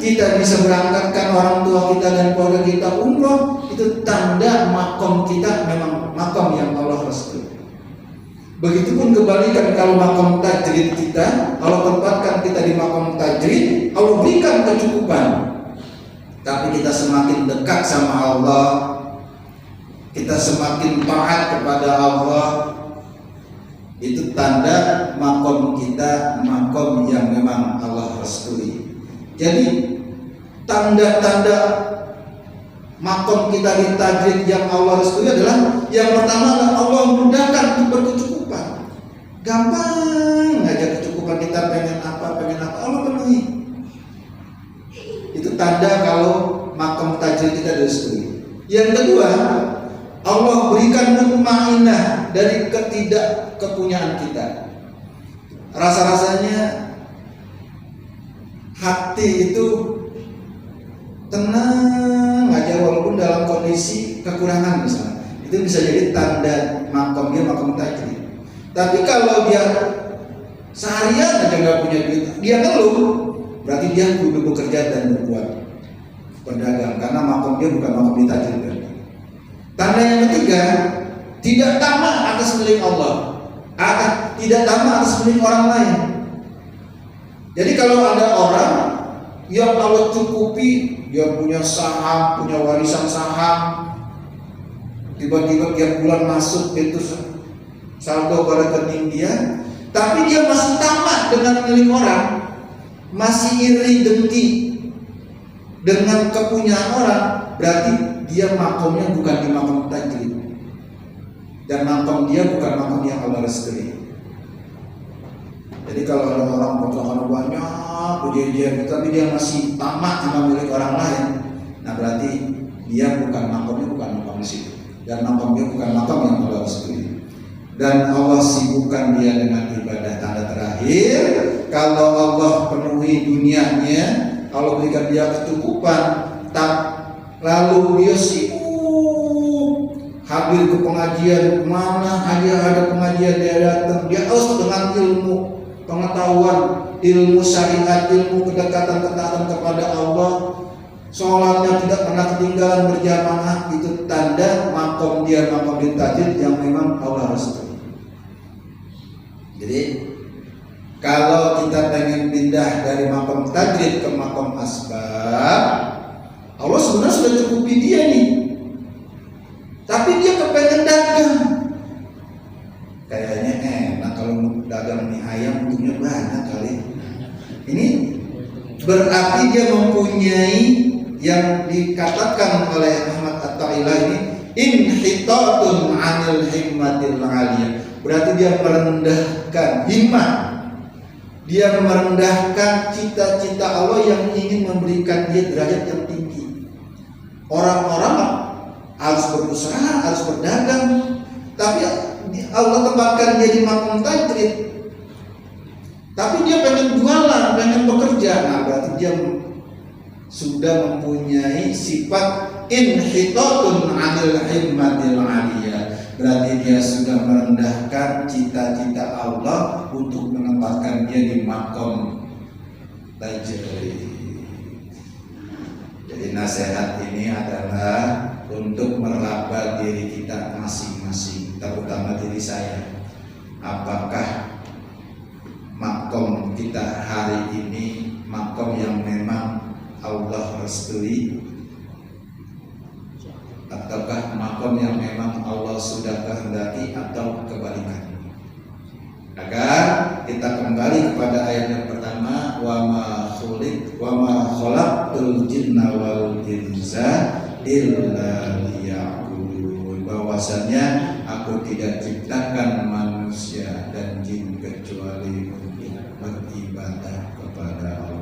kita bisa berangkatkan orang tua kita dan keluarga kita umroh, itu tanda makom kita memang makom yang Allah restui. Begitupun kebalikan kalau makom tajrid kita, Allah tempatkan kita di makom tajrid, Allah berikan kecukupan, tapi kita semakin dekat sama Allah, kita semakin taat kepada Allah, itu tanda makom kita makom yang memang Allah restui. Jadi tanda-tanda makom kita di tajrid yang Allah restui adalah yang pertama adalah Allah memudahkan untuk berkecukupan. Gampang aja kecukupan, kita pengen apa Allah penuhi. Itu tanda kalau makom tajrid kita direstui. Yang kedua, Allah berikan mutmainah dari ketidakkepunyaan kita. Rasa-rasanya hati itu tenang aja walaupun dalam kondisi kekurangan misalnya. Itu bisa jadi tanda makom dia makom tajrid. Tapi kalau dia seharian aja nggak punya duit, dia ngeluh, berarti dia kudu bekerja dan berbuat pedagang, karena makom dia bukan makom di tajrid. Tanda yang ketiga, tidak tamak atas milik Allah, tidak tamak atas milik orang lain. Jadi kalau ada orang yang Allah cukupi, dia punya saham, punya warisan saham, tiba-tiba tiap bulan masuk itu saldo ke rekening dia, tapi dia masih tamak dengan milik orang, masih iri dengki dengan kepunyaan orang, berarti dia makomnya bukan di makom tajrid, dan makom dia bukan makom yang Allah restui. Jadi kalau ada orang potongan banyak berjejer, tapi dia masih tamak sama milik orang lain, nah berarti dia bukan makomnya bukan makom situ, dan makom dia bukan makom yang Allah restui. Dan Allah sibukkan dia dengan ibadah. Tanda terakhir, kalau Allah penuhi dunianya, Allah berikan dia kecukupan, lalu dia sibuk hadir ke pengajian, mana aja ada pengajian dia datang, dia aus dengan ilmu pengetahuan, ilmu syariat, ilmu kedekatan ketaatan kepada Allah, sholatnya tidak pernah ketinggalan berjamaah. Itu tanda makom dia makom di tajrid yang memang Allah restui. Jadi kalau kita pengen pindah dari makom tajrid ke makom asbab, Allah sebenarnya sudah cukupi dia nih, tapi dia kepengen dagang. Kayaknya enak kalau dagang mie ayam untungnya banyak kali. Ini berarti dia mempunyai yang dikatakan oleh Ahmad At-Ta'ilah ini inhitatun 'anil himmatil 'aliyah. Berarti dia merendahkan himmah, dia merendahkan cita-cita Allah yang ingin memberikan dia derajat yang tinggi. Orang-orang harus berusaha, harus berdagang, tapi Allah tempatkan dia di makom tajrid, tapi dia pengen jualan, pengen bekerja. Nah berarti dia sudah mempunyai sifat inhitatun 'anil himmatil 'aliyah. Berarti dia sudah merendahkan cita-cita Allah untuk menempatkan dia di makom tajrid. Jadi nasihat ini adalah untuk meraba diri kita masing-masing, terutama diri saya. Apakah makom kita hari ini makom yang memang Allah restui, ataukah makom yang memang Allah sudah kehendaki, atau kebalikan? Agar kita kembali kepada ayat yang pertama, wa ma khalaqtul jinna wal insa illa liya'budun, bahwasanya aku tidak ciptakan manusia dan jin kecuali untuk beribadah kepada Allah.